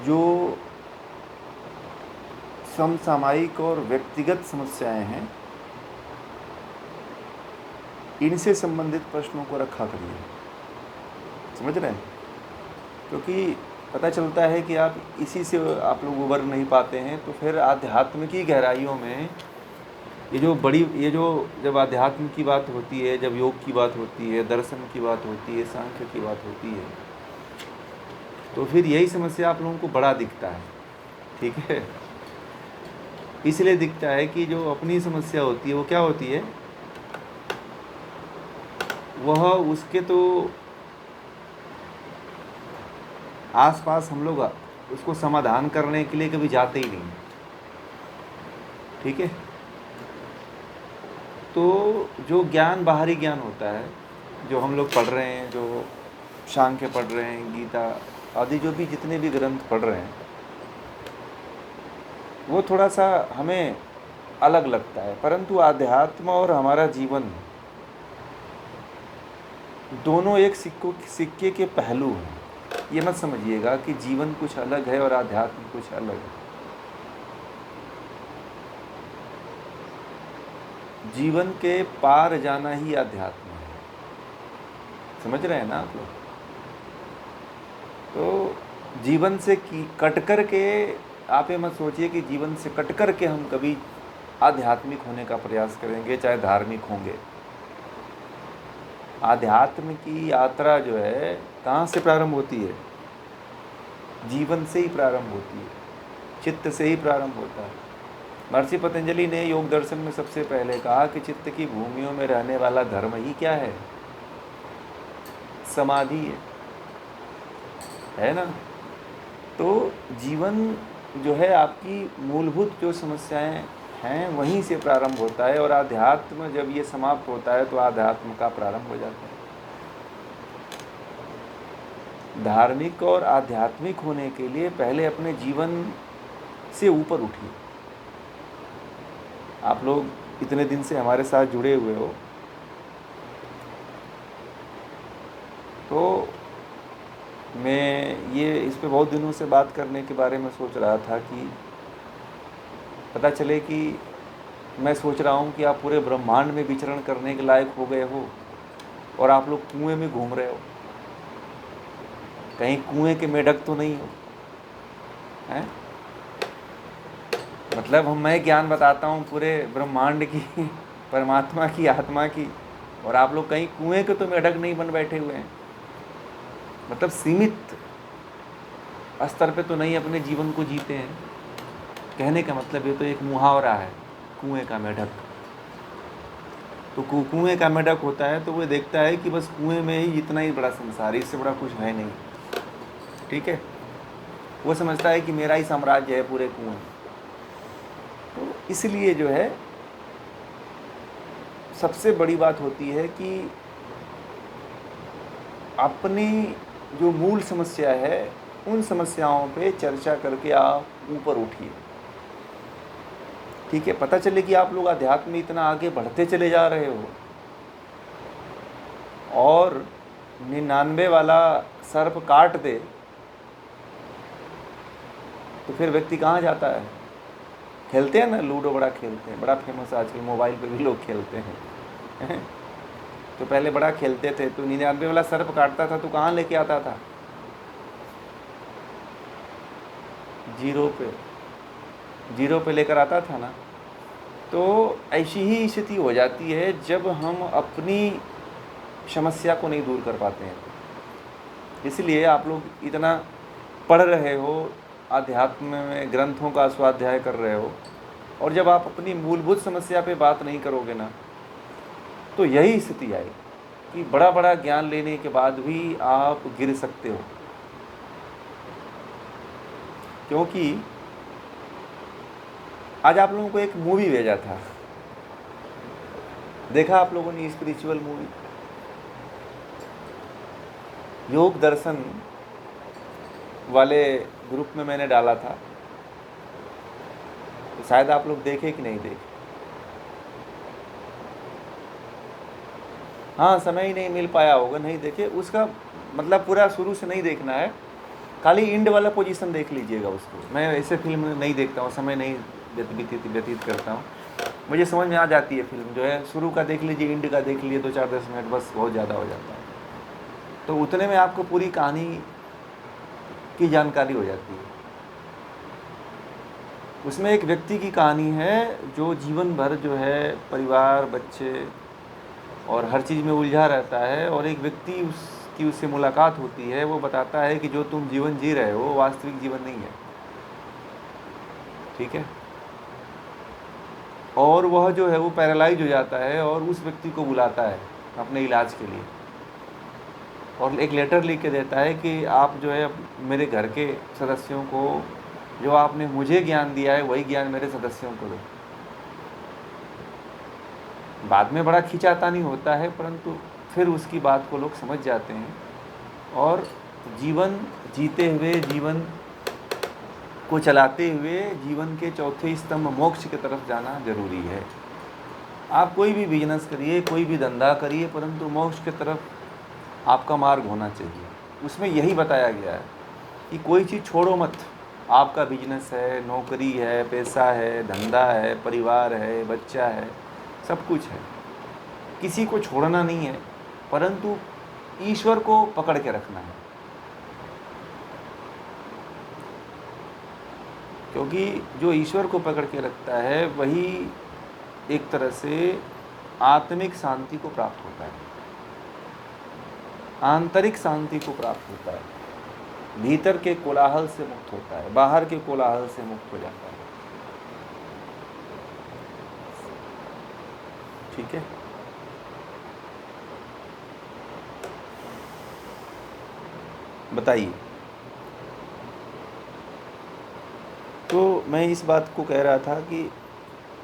जो समसामयिक और व्यक्तिगत समस्याएं हैं, इनसे संबंधित प्रश्नों को रखा करिए। समझ रहे हैं? क्योंकि पता चलता है कि आप इसी से आप लोग उबर नहीं पाते हैं, तो फिर आध्यात्म की गहराइयों में ये जो जब आध्यात्म की बात होती है, जब योग की बात होती है, दर्शन की बात होती है, सांख्य की बात होती है, तो फिर यही समस्या आप लोगों को बड़ा दिखता है। ठीक है? इसलिए दिखता है कि जो अपनी समस्या होती है वो क्या होती है, वह उसके तो आसपास हम लोग उसको समाधान करने के लिए कभी जाते ही नहीं। ठीक है? तो जो ज्ञान बाहरी ज्ञान होता है, जो हम लोग पढ़ रहे हैं, जो सांख्य पढ़ रहे हैं, गीता आदि जो भी जितने भी ग्रंथ पढ़ रहे हैं, वो थोड़ा सा हमें अलग लगता है। परंतु आध्यात्म और हमारा जीवन दोनों एक सिक्के के पहलू हैं। ये मत समझिएगा कि जीवन कुछ अलग है और आध्यात्म कुछ अलग है। जीवन के पार जाना ही अध्यात्म है। समझ रहे हैं ना आप लोग? तो जीवन से कट कर के आप ये मत सोचिए कि जीवन से कट कर के हम कभी आध्यात्मिक होने का प्रयास करेंगे, चाहे धार्मिक होंगे। आध्यात्म की यात्रा जो है कहाँ से प्रारंभ होती है? जीवन से ही प्रारंभ होती है, चित्त से ही प्रारंभ होता है। महर्षि पतंजलि ने योग दर्शन में सबसे पहले कहा कि चित्त की भूमियों में रहने वाला धर्म ही क्या है? समाधि है ना? तो जीवन जो है, आपकी मूलभूत जो समस्याएं हैं वहीं से प्रारंभ होता है, और आध्यात्म जब ये समाप्त होता है तो आध्यात्म का प्रारंभ हो जाता है। धार्मिक और आध्यात्मिक होने के लिए पहले अपने जीवन से ऊपर उठिए। आप लोग इतने दिन से हमारे साथ जुड़े हुए हो, तो मैं ये इस पे बहुत दिनों से बात करने के बारे में सोच रहा था कि पता चले कि मैं सोच रहा हूँ कि आप पूरे ब्रह्मांड में विचरण करने के लायक हो गए हो और आप लोग कुएं में घूम रहे हो। कहीं कुएं के मेढक तो नहीं हो? हैं? मतलब मैं ज्ञान बताता हूँ पूरे ब्रह्मांड की, परमात्मा की, आत्मा की, और आप लोग कहीं कुएं के तो मेढक नहीं बन बैठे हुए हैं। मतलब सीमित स्तर पे तो नहीं अपने जीवन को जीते हैं। कहने का मतलब ये तो एक मुहावरा है, कुएं का मेढक। तो कुएं का मेढक होता है तो वो देखता है कि बस कुएं में ही इतना ही बड़ा संसार है, इससे बड़ा कुछ है नहीं। ठीक है? वो समझता है कि मेरा ही साम्राज्य है पूरे कुएं। तो इसलिए जो है सबसे बड़ी बात होती है कि अपनी जो मूल समस्या है उन समस्याओं पे चर्चा करके आप ऊपर उठिए। ठीक है? पता चले कि आप लोग अध्यात्म में इतना आगे बढ़ते चले जा रहे हो और 99 वाला सर्प काट दे तो फिर व्यक्ति कहाँ जाता है? खेलते हैं ना, लूडो बड़ा खेलते हैं, बड़ा फेमस आजकल मोबाइल पे भी लोग खेलते हैं। तो पहले बड़ा खेलते थे, तो 99 वाला सर्प काटता था तो कहाँ लेके आता था? जीरो पे लेकर आता था ना। तो ऐसी ही स्थिति हो जाती है जब हम अपनी समस्या को नहीं दूर कर पाते हैं। इसलिए आप लोग इतना पढ़ रहे हो, आध्यात्म में ग्रंथों का स्वाध्याय कर रहे हो, और जब आप अपनी मूलभूत समस्या पे बात नहीं करोगे ना, तो यही स्थिति आएगी कि बड़ा बड़ा ज्ञान लेने के बाद भी आप गिर सकते हो। क्योंकि आज आप लोगों को एक मूवी भेजा था, देखा आप लोगों ने? स्पिरिचुअल मूवी, योग दर्शन वाले ग्रुप में मैंने डाला था, तो शायद आप लोग देखे कि नहीं देखे। हाँ, समय ही नहीं मिल पाया होगा, नहीं देखे। उसका मतलब पूरा शुरू से नहीं देखना है, खाली इंड वाला पोजीशन देख लीजिएगा उसको। मैं ऐसे फिल्म नहीं देखता हूँ, समय नहीं व्यतीत करता हूँ, मुझे समझ में आ जाती है फिल्म जो है। शुरू का देख लीजिए, इंड का देख लिए 2-4-10 मिनट, बस बहुत ज़्यादा हो जाता है। तो उतने में आपको पूरी कहानी की जानकारी हो जाती है। उसमें एक व्यक्ति की कहानी है जो जीवन भर जो है परिवार, बच्चे और हर चीज़ में उलझा रहता है, और एक व्यक्ति उसकी उससे मुलाकात होती है। वो बताता है कि जो तुम जीवन जी रहे हो वास्तविक जीवन नहीं है, ठीक है। और वह जो है वो पैरालाइज हो जाता है और उस व्यक्ति को बुलाता है अपने इलाज के लिए, और एक लेटर लिख के देता है कि आप जो है मेरे घर के सदस्यों को, जो आपने मुझे ज्ञान दिया है वही ज्ञान मेरे सदस्यों को दो। बाद में बड़ा खींचातानी होता है, परंतु फिर उसकी बात को लोग समझ जाते हैं, और जीवन जीते हुए, जीवन को चलाते हुए, जीवन के चौथे स्तंभ मोक्ष की तरफ जाना जरूरी है। आप कोई भी बिजनेस करिए, कोई भी धंधा करिए, परंतु मोक्ष की तरफ आपका मार्ग होना चाहिए। उसमें यही बताया गया है कि कोई चीज़ छोड़ो मत। आपका बिजनेस है, नौकरी है, पैसा है, धंधा है, परिवार है, बच्चा है, सब कुछ है, किसी को छोड़ना नहीं है, परंतु ईश्वर को पकड़ के रखना है। क्योंकि जो ईश्वर को पकड़ के रखता है वही एक तरह से आत्मिक शांति को प्राप्त होता है, आंतरिक शांति को प्राप्त होता है, भीतर के कोलाहल से मुक्त होता है, बाहर के कोलाहल से मुक्त हो जाता है, ठीक है। बताइए। तो मैं इस बात को कह रहा था कि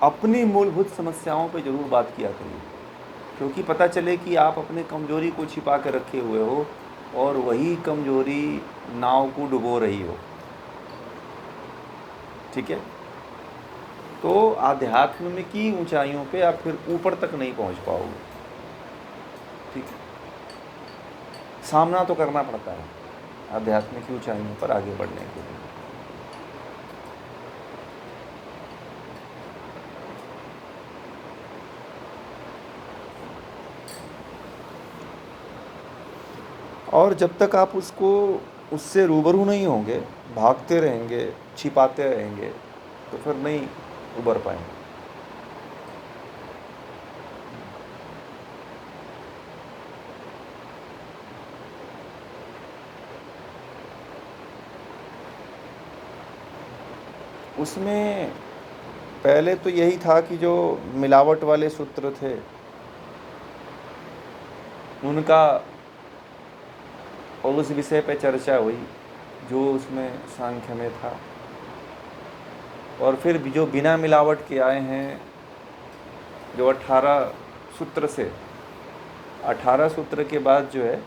अपनी मूलभूत समस्याओं पे ज़रूर बात किया करिए, क्योंकि पता चले कि आप अपने कमजोरी को छिपा कर रखे हुए हो और वही कमजोरी नाव को डुबो रही हो, ठीक है। तो आध्यात्म में की ऊंचाइयों पे आप फिर ऊपर तक नहीं पहुंच पाओगे, ठीक है। सामना तो करना पड़ता है आध्यात्मिक ऊंचाइयों पर आगे बढ़ने के लिए। और जब तक आप उससे रूबरू नहीं होंगे, भागते रहेंगे, छिपाते रहेंगे, तो फिर नहीं उबर पाएंगे। उसमें पहले तो यही था कि जो मिलावट वाले सूत्र थे उनका, और उस विषय पे चर्चा हुई जो उसमें सांख्य में था। और फिर जो बिना मिलावट के आए हैं, जो 18 सूत्र से, 18 सूत्र के बाद जो है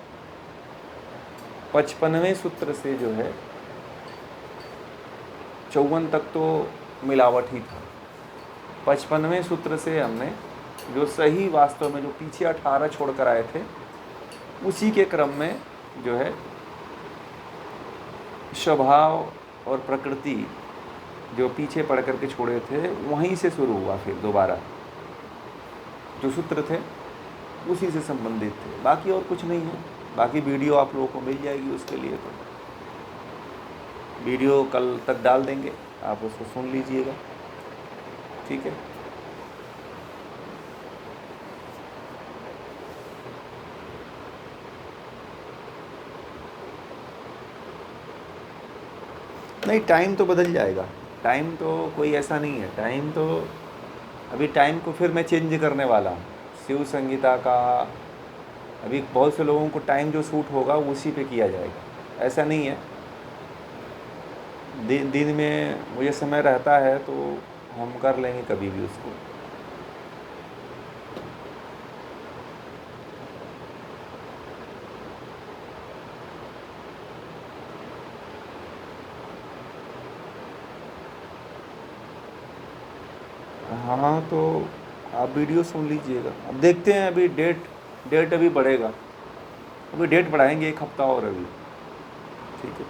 55वें सूत्र से जो है 54 तक तो मिलावट ही था। 55वें सूत्र से हमने जो सही वास्तव में जो पीछे 18 छोड़ कर आए थे, उसी के क्रम में जो है स्वभाव और प्रकृति जो पीछे पड़ करके छोड़े थे, वहीं से शुरू हुआ फिर दोबारा जो सूत्र थे उसी से संबंधित थे, बाकी और कुछ नहीं है। बाकी वीडियो आप लोगों को मिल जाएगी, उसके लिए तो वीडियो कल तक डाल देंगे, आप उसको सुन लीजिएगा, ठीक है। नहीं, टाइम तो बदल जाएगा, टाइम तो कोई ऐसा नहीं है। टाइम तो अभी टाइम को फिर मैं चेंज करने वाला हूँ शिव संगीता का। अभी बहुत से लोगों को टाइम जो सूट होगा उसी पे किया जाएगा, ऐसा नहीं है। दिन में मुझे समय रहता है तो हम कर लेंगे कभी भी उसको। हाँ, तो आप वीडियो सुन लीजिएगा। अब देखते हैं, अभी डेट अभी बढ़ेगा, अभी डेट बढ़ाएंगे 1 हफ्ता और अभी, ठीक है।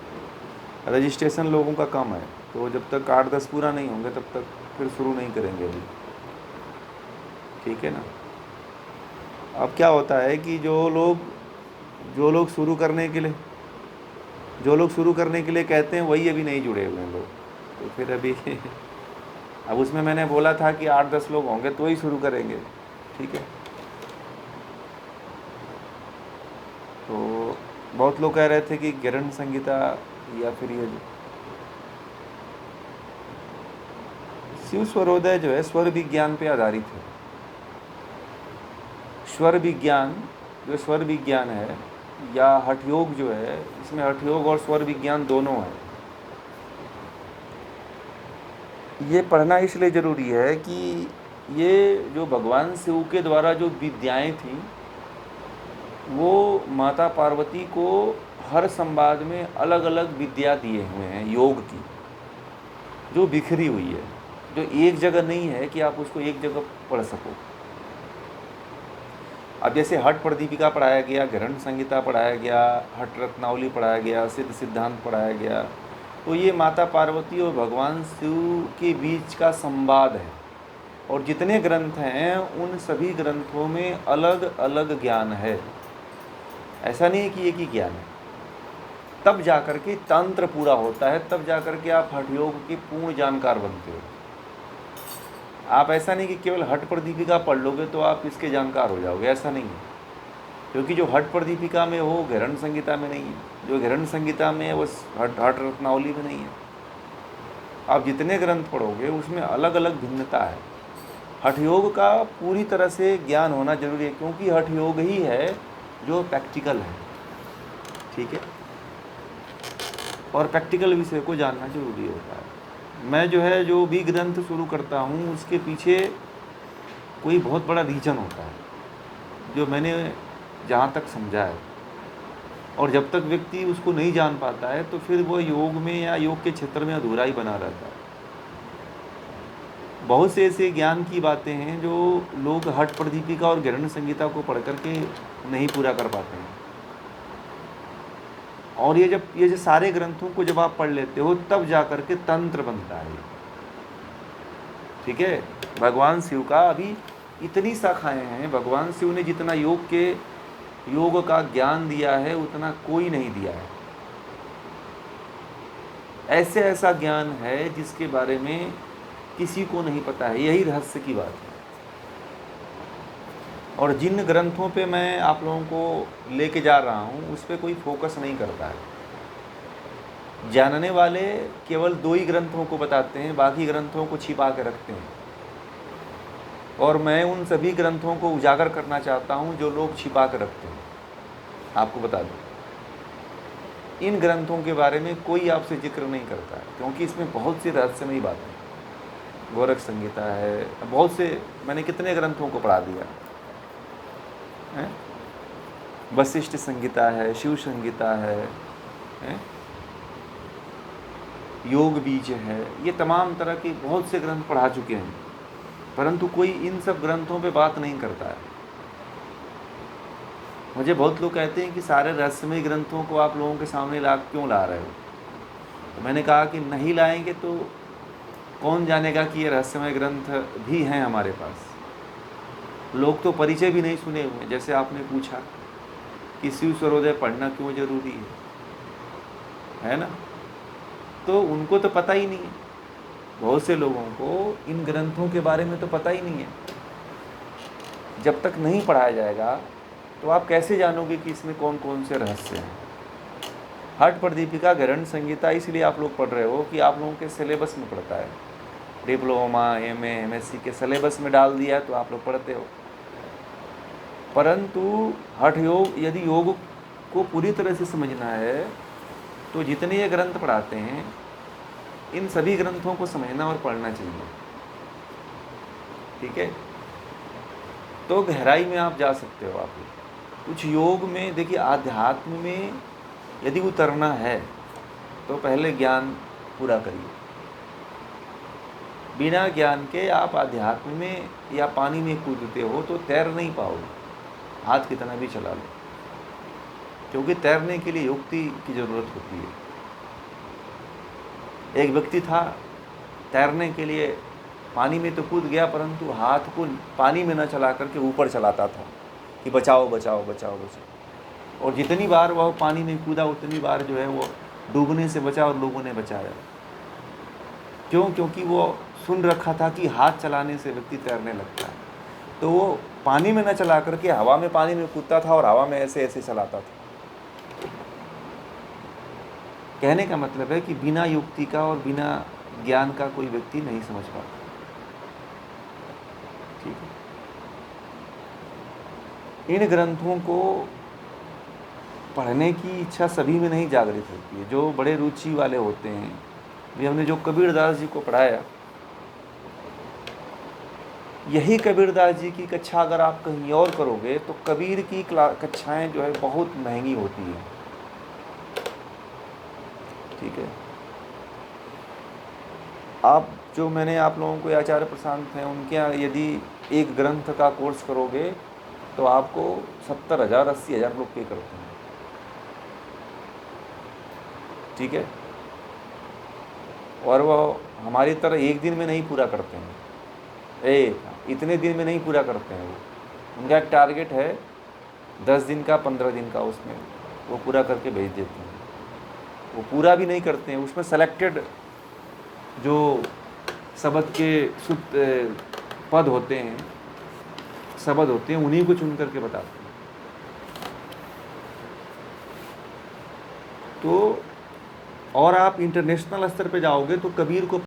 रजिस्ट्रेशन लोगों का कम है, तो जब तक 8-10 पूरा नहीं होंगे तब तक फिर शुरू नहीं करेंगे अभी, ठीक है ना। अब क्या होता है कि जो लोग शुरू करने के लिए कहते हैं वही अभी नहीं जुड़े हुए हैं लोग, तो फिर अभी अब उसमें मैंने बोला था कि 8-10 लोग होंगे तो ही शुरू करेंगे, ठीक है। तो बहुत लोग कह रहे थे कि ग्रंथ संहिता या फिर ये शिव स्वरोदय जो है स्वर विज्ञान पे आधारित है। स्वर विज्ञान है या हठयोग जो है, इसमें हठयोग और स्वर विज्ञान दोनों है। ये पढ़ना इसलिए ज़रूरी है कि ये जो भगवान शिव के द्वारा जो विद्याएं थीं वो माता पार्वती को हर संवाद में अलग अलग विद्या दिए हुए हैं योग की, जो बिखरी हुई है, जो एक जगह नहीं है कि आप उसको एक जगह पढ़ सको। अब जैसे हठ प्रदीपिका पढ़ाया गया, ग्रंथ संहिता पढ़ाया गया, हठ रत्नावली पढ़ाया गया, सिद्ध सिद्धांत पढ़ाया गया, तो ये माता पार्वती और भगवान शिव के बीच का संवाद है। और जितने ग्रंथ हैं उन सभी ग्रंथों में अलग अलग ज्ञान है, ऐसा नहीं है कि एक ही ज्ञान है। तब जाकर के तंत्र पूरा होता है, तब जाकर के आप हठ योग के पूर्ण जानकार बनते हो। आप ऐसा नहीं कि केवल हठ प्रदीपिका पढ़ लोगे तो आप इसके जानकार हो जाओगे, ऐसा नहीं है। क्योंकि जो हठ प्रदीपिका में हो ग्रंथ संहिता में नहीं है, जो ग्रंथ संहिता में है वो हठ रत्नावली में नहीं है। आप जितने ग्रंथ पढ़ोगे उसमें अलग अलग भिन्नता है। हठ योग का पूरी तरह से ज्ञान होना जरूरी है, क्योंकि हठ योग ही है जो प्रैक्टिकल है, ठीक है। और प्रैक्टिकल विषय को जानना जरूरी होता है। मैं जो भी ग्रंथ शुरू करता हूँ उसके पीछे कोई बहुत बड़ा रीजन होता है, जो मैंने जहाँ तक समझा है। और जब तक व्यक्ति उसको नहीं जान पाता है तो फिर वो योग में या योग के क्षेत्र में अधूरा ही बना रहता है। बहुत से ऐसे ज्ञान की बातें हैं जो लोग हठ प्रदीपिका और ग्रंथ संहिता को पढ़ करके नहीं पूरा कर पाते हैं। और ये जो सारे ग्रंथों को जब आप पढ़ लेते हो तब जा कर के तंत्र बनता है, ठीक है। भगवान शिव का अभी इतनी शाखाएं हैं, भगवान शिव ने जितना योग का ज्ञान दिया है उतना कोई नहीं दिया है। ऐसा ज्ञान है जिसके बारे में किसी को नहीं पता है, यही रहस्य की बात है। और जिन ग्रंथों पे मैं आप लोगों को लेके जा रहा हूँ उस पर कोई फोकस नहीं करता है। जानने वाले केवल 2 ही ग्रंथों को बताते हैं, बाकी ग्रंथों को छिपा के रखते हैं। और मैं उन सभी ग्रंथों को उजागर करना चाहता हूँ जो लोग छिपा के रखते हैं। आपको बता दूँ, इन ग्रंथों के बारे में कोई आपसे जिक्र नहीं करता है, क्योंकि इसमें बहुत सी रहस्यमयी बातें हैं। गोरख संहिता है, बहुत से, मैंने कितने ग्रंथों को पढ़ा दिया है। वशिष्ठ संहिता है, शिव संहिता है, योग बीज है, ये तमाम तरह के बहुत से ग्रंथ पढ़ा चुके हैं, परंतु कोई इन सब ग्रंथों पे बात नहीं करता है। मुझे बहुत लोग कहते हैं कि सारे रहस्यमय ग्रंथों को आप लोगों के सामने क्यों ला रहे हो। तो मैंने कहा कि नहीं लाएंगे तो कौन जानेगा कि ये रहस्यमय ग्रंथ भी हैं हमारे पास। लोग तो परिचय भी नहीं सुने हुए। जैसे आपने पूछा कि शिव स्वरोदय पढ़ना क्यों जरूरी है ना, तो उनको तो पता ही नहीं है। बहुत से लोगों को इन ग्रंथों के बारे में तो पता ही नहीं है। जब तक नहीं पढ़ाया जाएगा तो आप कैसे जानोगे कि इसमें कौन कौन से रहस्य हैं। हठ प्रदीपिका ग्रंथ संहिता इसलिए आप लोग पढ़ रहे हो कि आप लोगों के सिलेबस में पढ़ता है, डिप्लोमा MA MSc के सिलेबस में डाल दिया है तो आप लोग पढ़ते हो। परंतु हठ योग, यदि योग को पूरी तरह से समझना है तो जितने ये ग्रंथ पढ़ाते हैं इन सभी ग्रंथों को समझना और पढ़ना चाहिए, ठीक है। तो गहराई में आप जा सकते हो। आप कुछ योग में देखिए, आध्यात्म में यदि उतरना है तो पहले ज्ञान पूरा करिए। बिना ज्ञान के आप आध्यात्म में या पानी में कूदते हो तो तैर नहीं पाओगे, हाथ कितना भी चला लो, क्योंकि तैरने के लिए युक्ति की ज़रूरत होती है। एक व्यक्ति था, तैरने के लिए पानी में तो कूद गया, परंतु हाथ को पानी में न चला करके ऊपर चलाता था कि बचाओ बचाओ बचाओ बचाओ। और जितनी बार वह पानी में कूदा उतनी बार जो है वो डूबने से बचा और लोगों ने बचाया। क्यों? क्योंकि वो सुन रखा था कि हाथ चलाने से व्यक्ति तैरने लगता है। तो वो पानी में न चला करके हवा में पानी में कूदता था और हवा में ऐसे ऐसे चलाता था। कहने का मतलब है कि बिना युक्ति का और बिना ज्ञान का कोई व्यक्ति नहीं समझ पाता। ठीक है। इन ग्रंथों को पढ़ने की इच्छा सभी में नहीं जागृत होती है। जो बड़े रुचि वाले होते हैं, भी हमने जो कबीरदास जी को पढ़ाया, यही कबीरदास जी की कक्षा अगर आप कहीं और करोगे तो कबीर की कक्षाएं जो है बहुत महंगी होती है। ठीक है। आप जो मैंने आप लोगों को आचार्य प्रशांत हैं उनके यहाँ यदि एक ग्रंथ का कोर्स करोगे तो आपको 70,000 80,000 लोग पे करते हैं। ठीक है। और वह हमारी तरह एक दिन में नहीं पूरा करते हैं, इतने दिन में नहीं पूरा करते हैं। वो उनका एक टारगेट है 10 दिन का 15 दिन का, उसमें वो पूरा करके भेज देते हैं। वो पूरा भी नहीं करते हैं, उसमें सेलेक्टेड जो शब्द के पद होते हैं, शब्द होते हैं, उन्हीं को चुन करके बताते हैं। तो और आप इंटरनेशनल स्तर पे जाओगे तो कबीर को